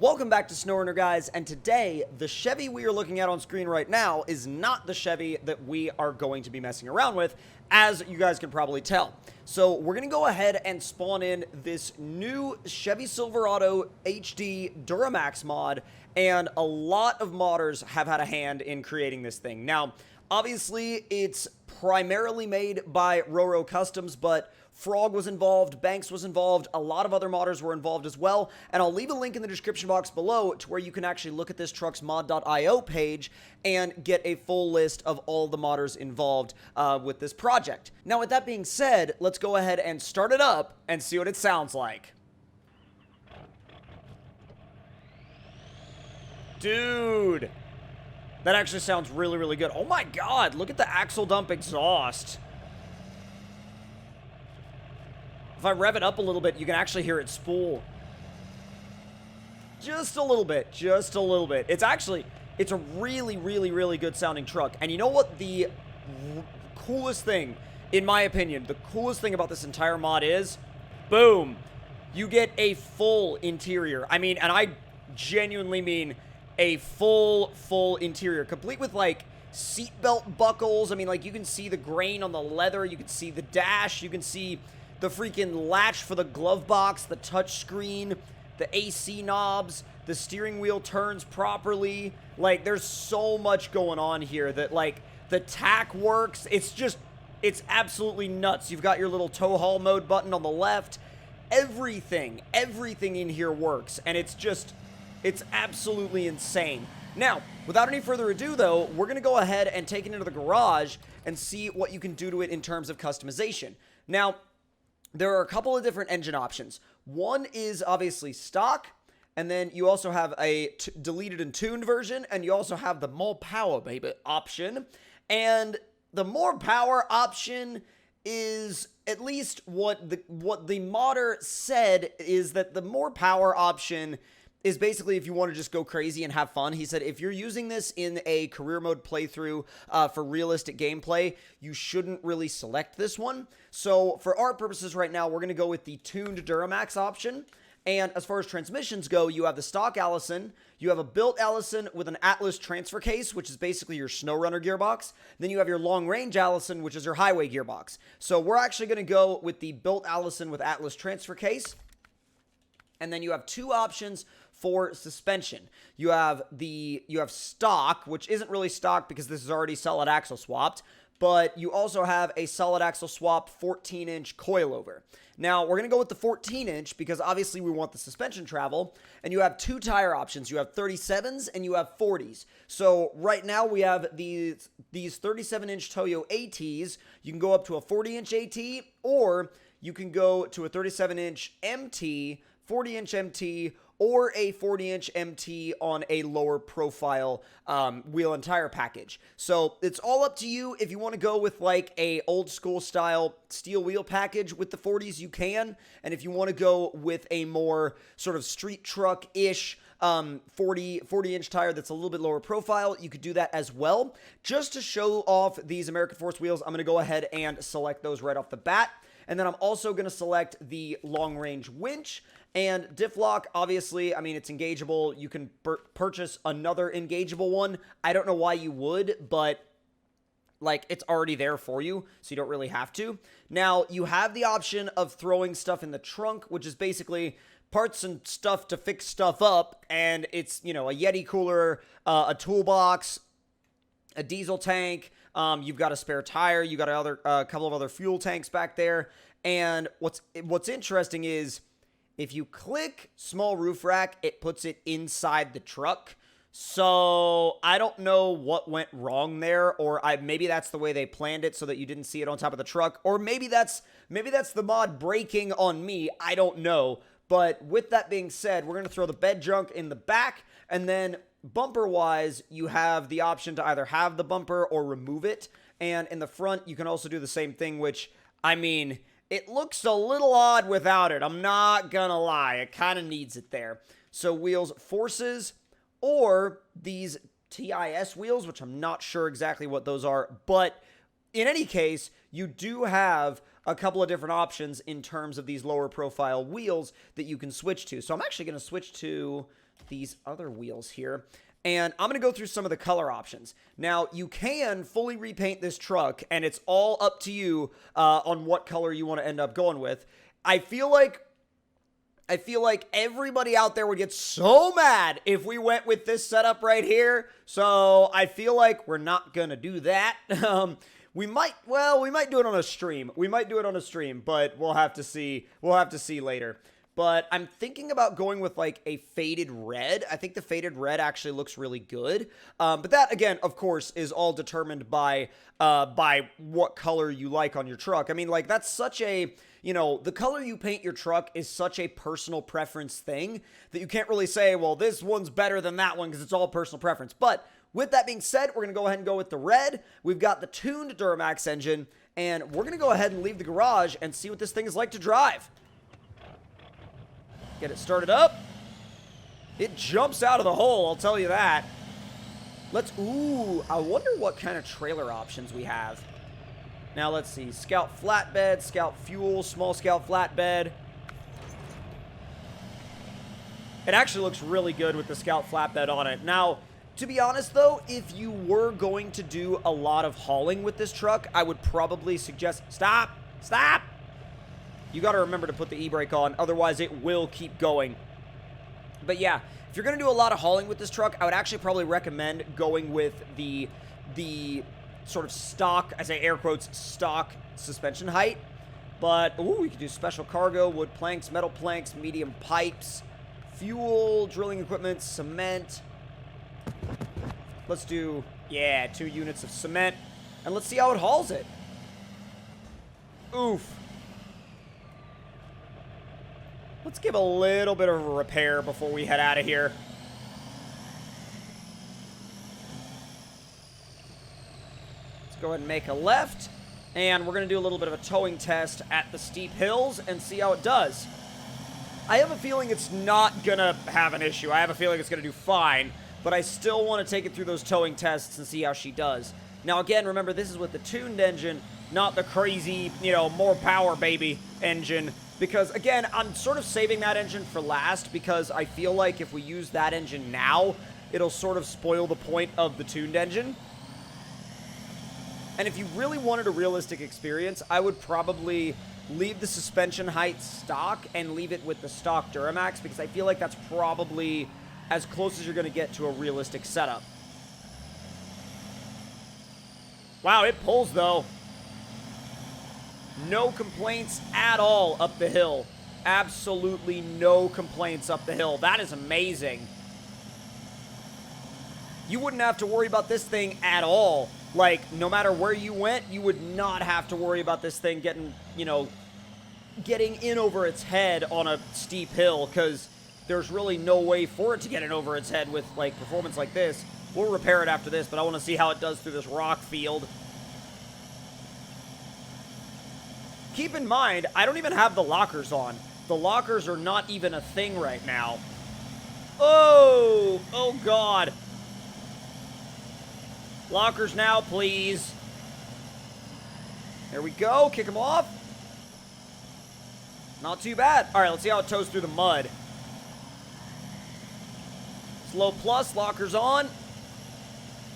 Welcome back to SnowRunner, guys, and today, the Chevy we are looking at on screen right now is not the Chevy that we are going to be messing around with, as you guys can probably tell. So, we're going to go ahead and spawn in this new Chevy Silverado HD Duramax mod, and a lot of modders have had a hand in creating this thing. Now, obviously, it's primarily made by ROROCustoms, but Frog was involved, Banks was involved, a lot of other modders were involved as well, and I'll leave a link in the description box below to where you can actually look at this truck's mod.io page and get a full list of all the modders involved with this project. Now, with that being said, let's go ahead and start it up and see what it sounds like. Dude, that actually sounds really, really good. Oh my god, look at the axle dump exhaust. If I rev it up a little bit, you can actually hear it spool. Just a little bit. Just a little bit. It's a really, really, really good sounding truck. And you know what the coolest thing, in my opinion, the coolest thing about this entire mod is? Boom. You get a full interior. I mean, and I genuinely mean a full interior. Complete with, like, seatbelt buckles. I mean, like, you can see the grain on the leather. You can see the dash. You can see the freaking latch for the glove box, the touch screen, the AC knobs, the steering wheel turns properly. Like, there's so much going on here that, like, the tack works. It's absolutely nuts. You've got your little tow haul mode button on the left. Everything in here works, and it's absolutely insane. Now, without any further ado, though, we're going to go ahead and take it into the garage and see what you can do to it in terms of customization. Now, there are a couple of different engine options. One is obviously stock, and then you also have a deleted and tuned version, and you also have the more power, baby, option. And the more power option is, at least what the modder said, is that the more power option is basically if you want to just go crazy and have fun. He said if you're using this in a career mode playthrough for realistic gameplay, you shouldn't really select this one. So for our purposes right now, we're going to go with the tuned Duramax option. And as far as transmissions go, you have the stock Allison, you have a built Allison with an Atlas transfer case, which is basically your SnowRunner gearbox. Then you have your long range Allison, which is your highway gearbox. So we're actually going to go with the built Allison with Atlas transfer case. And then you have two options for suspension. You have stock, which isn't really stock because this is already solid axle swapped, but you also have a solid axle swap 14-inch coilover. Now, we're going to go with the 14-inch because obviously we want the suspension travel, and you have two tire options. You have 37s and you have 40s. So right now we have these 37-inch Toyo ATs. You can go up to a 40-inch AT, or you can go to a 37-inch MT, 40-inch MT, or a 40-inch MT on a lower profile wheel and tire package. So it's all up to you. If you want to go with like a old school style steel wheel package with the 40s, you can. And if you want to go with a more sort of street truck-ish 40-inch tire that's a little bit lower profile, you could do that as well. Just to show off these American Force wheels, I'm going to go ahead and select those right off the bat. And then I'm also going to select the long-range winch. And diff lock, obviously, I mean, it's engageable. You can purchase another engageable one. I don't know why you would, but, like, it's already there for you, so you don't really have to. Now, you have the option of throwing stuff in the trunk, which is basically parts and stuff to fix stuff up. And it's, you know, a Yeti cooler, a toolbox, a diesel tank. You've got a spare tire. You got a couple of other fuel tanks back there. And what's interesting is, if you click small roof rack, it puts it inside the truck. So I don't know what went wrong there, or maybe that's the way they planned it so that you didn't see it on top of the truck, or maybe that's the mod breaking on me. I don't know. But with that being said, we're going to throw the bed junk in the back, and then bumper-wise, you have the option to either have the bumper or remove it. And in the front, you can also do the same thing, which, I mean, it looks a little odd without it. I'm not gonna lie. It kind of needs it there. So wheels, Forces, or these TIS wheels, which I'm not sure exactly what those are. But in any case, you do have a couple of different options in terms of these lower profile wheels that you can switch to. So I'm actually going to switch to these other wheels here. And I'm going to go through some of the color options. Now, you can fully repaint this truck, and it's all up to you on what color you want to end up going with. I feel like everybody out there would get so mad if we went with this setup right here. So I feel like we're not going to do that. We might do it on a stream. But we'll have to see. We'll have to see later. But I'm thinking about going with like a faded red. I think the faded red actually looks really good. But that, again, of course, is all determined by what color you like on your truck. I mean, like, that's such a, you know, the color you paint your truck is such a personal preference thing that you can't really say, well, this one's better than that one because it's all personal preference. But with that being said, we're going to go ahead and go with the red. We've got the tuned Duramax engine, and we're going to go ahead and leave the garage and see what this thing is like to drive. Get it started up. It jumps out of the hole, I'll tell you that. Ooh, I wonder what kind of trailer options we have. Now, let's see. Scout flatbed, Scout fuel, small Scout flatbed. It actually looks really good with the Scout flatbed on it. Now, to be honest, though, if you were going to do a lot of hauling with this truck, I would probably suggest... Stop! Stop! You got to remember to put the e-brake on, otherwise it will keep going. But yeah, if you're going to do a lot of hauling with this truck, I would actually probably recommend going with the sort of stock, I say air quotes, stock suspension height. But, ooh, we could do special cargo, wood planks, metal planks, medium pipes, fuel, drilling equipment, cement. Let's do, yeah, 2 units of cement. And let's see how it hauls it. Oof. Let's give a little bit of a repair before we head out of here. Let's go ahead and make a left. And we're going to do a little bit of a towing test at the steep hills and see how it does. I have a feeling it's not going to have an issue. I have a feeling it's going to do fine. But I still want to take it through those towing tests and see how she does. Now, again, remember, this is with the tuned engine, not the crazy, you know, more power, baby engine. Because, again, I'm sort of saving that engine for last because I feel like if we use that engine now, it'll sort of spoil the point of the tuned engine. And if you really wanted a realistic experience, I would probably leave the suspension height stock and leave it with the stock Duramax because I feel like that's probably as close as you're going to get to a realistic setup. Wow, it pulls, though. No complaints at all up the hill. Absolutely no complaints up the hill. That is amazing. You wouldn't have to worry about this thing at all. Like, no matter where you went, you would not have to worry about this thing getting, you know, getting in over its head on a steep hill, because there's really no way for it to get in over its head with, like, performance like this. We'll repair it after this, but I want to see how it does through this rock field. Keep in mind, I don't even have the lockers on. The lockers are not even a thing right now. Oh! Oh, God. Lockers now, please. There we go. Kick them off. Not too bad. All right, let's see how it tows through the mud. Slow plus, lockers on.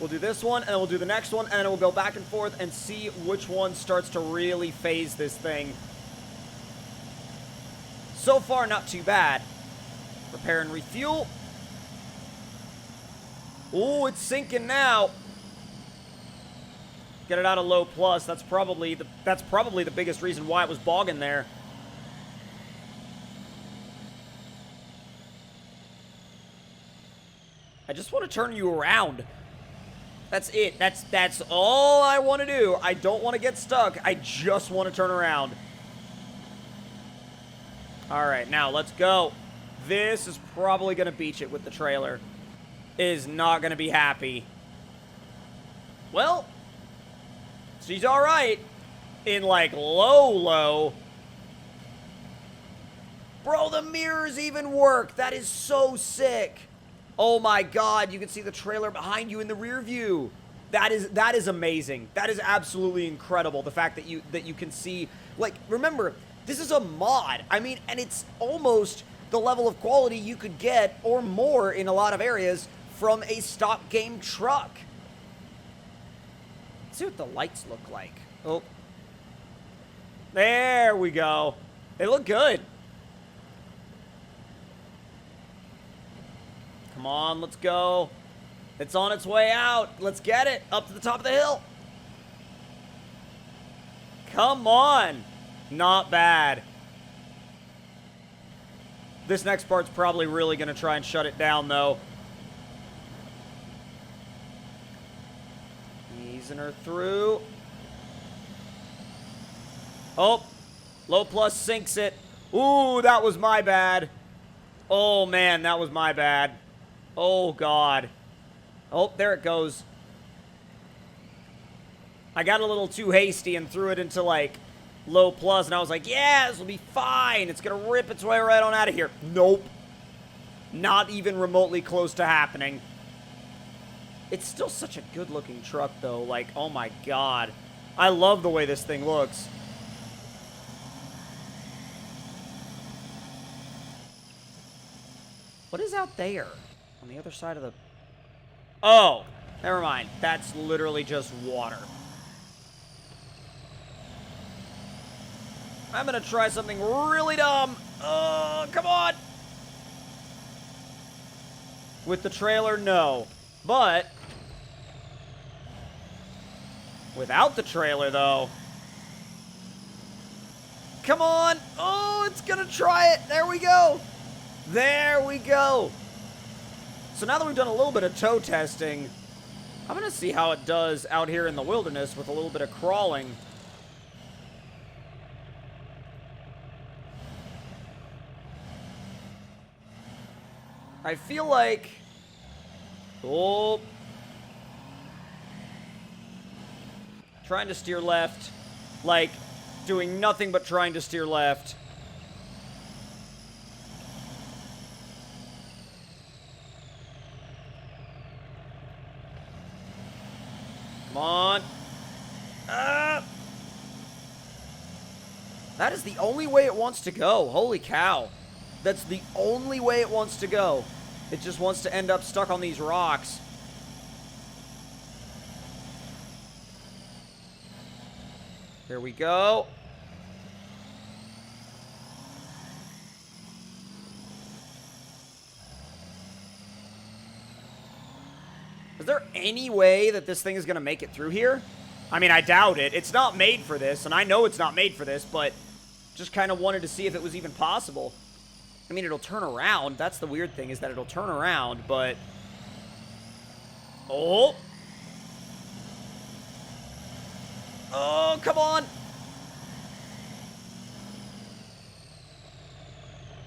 We'll do this one, and then we'll do the next one, and then we'll go back and forth and see which one starts to really phase this thing. So far, not too bad. Repair and refuel. Ooh, it's sinking now. Get it out of low plus. That's probably the biggest reason why it was bogging there. I just want to turn you around. That's it. That's all I want to do. I don't want to get stuck. I just want to turn around. All right, now let's go. This is probably going to beach it with the trailer. It is not going to be happy. Well, she's all right in, like, low. Bro, the mirrors even work. That is so sick. Oh my God, you can see the trailer behind you in the rear view. That is amazing. That is absolutely incredible. The fact that you can see, like, remember, this is a mod. I mean, and it's almost the level of quality you could get or more in a lot of areas from a stock game truck. Let's see what the lights look like. Oh. There we go. They look good. Come on, let's go. It's on its way out. Let's get it up to the top of the hill. Come on. Not bad. This next part's probably really going to try and shut it down, though. Easing her through. Oh, low plus sinks it. Ooh, that was my bad. Oh, man, that was my bad. Oh, God. Oh, there it goes. I got a little too hasty and threw it into, like, low plus, and I was like, yeah, this will be fine. It's going to rip its way right on out of here. Nope. Not even remotely close to happening. It's still such a good-looking truck, though. Like, oh, my God. I love the way this thing looks. What is out there? On the other side of the... Oh, never mind. That's literally just water. I'm going to try something really dumb. Oh, come on. With the trailer, no. But without the trailer, though. Come on. Oh, it's going to try it. There we go. There we go. So now that we've done a little bit of tow testing, I'm going to see how it does out here in the wilderness with a little bit of crawling. I feel like... Oh. Trying to steer left. Like, doing nothing but trying to steer left. Come on. That is the only way it wants to go. Holy cow. That's the only way it wants to go. It just wants to end up stuck on these rocks. Here we go. Is there any way that this thing is going to make it through here? I mean, I doubt it. It's not made for this, and I know it's not made for this, but just kind of wanted to see if it was even possible. I mean, it'll turn around. That's the weird thing, is that it'll turn around, but... Oh! Oh, come on!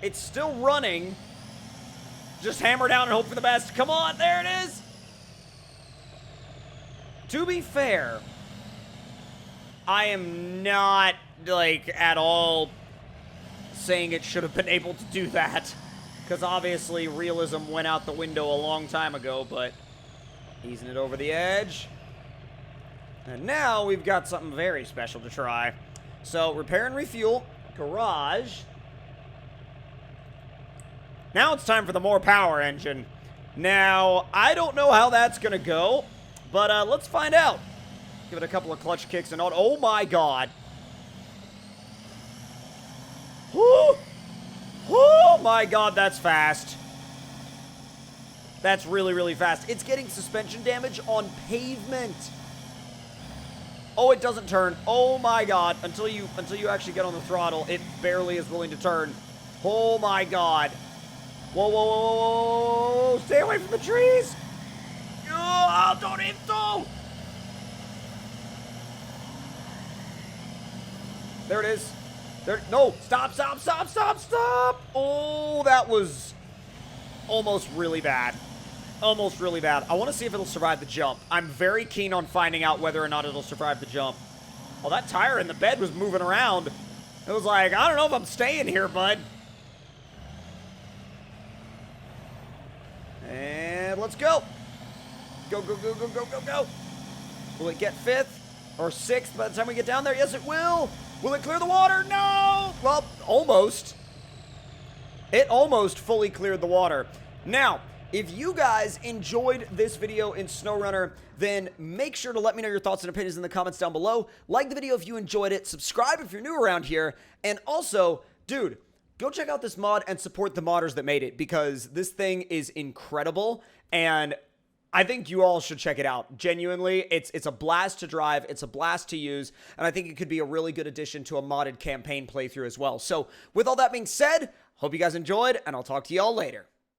It's still running. Just hammer down and hope for the best. Come on, there it is! To be fair, I am not, like, at all saying it should have been able to do that. Because obviously realism went out the window a long time ago, but easing it over the edge. And now we've got something very special to try. So, repair and refuel, garage. Now it's time for the more power engine. Now, I don't know how that's going to go. But let's find out. Give it a couple of clutch kicks and all. Oh my God. Whoo! Oh my God, that's fast. That's really, really fast. It's getting suspension damage on pavement. Oh, it doesn't turn. Oh my God. Until you actually get on the throttle, it barely is willing to turn. Oh my God. Whoa, whoa, whoa, whoa, whoa, whoa. Stay away from the trees. Oh, Dorito! There it is. There. No, stop, stop, stop, stop, stop! Oh, that was almost really bad. Almost really bad. I want to see if it'll survive the jump. I'm very keen on finding out whether or not it'll survive the jump. Oh, that tire in the bed was moving around. It was like, I don't know if I'm staying here, bud. And let's go. Go, go, go, go, go, go, go. Will it get 5th or 6th by the time we get down there? Yes, it will. Will it clear the water? No. Well, almost. It almost fully cleared the water. Now, if you guys enjoyed this video in SnowRunner, then make sure to let me know your thoughts and opinions in the comments down below. Like the video if you enjoyed it. Subscribe if you're new around here. And also, dude, go check out this mod and support the modders that made it, because this thing is incredible. And I think you all should check it out. Genuinely, it's a blast to drive. It's a blast to use. And I think it could be a really good addition to a modded campaign playthrough as well. So with all that being said, hope you guys enjoyed, and I'll talk to y'all later.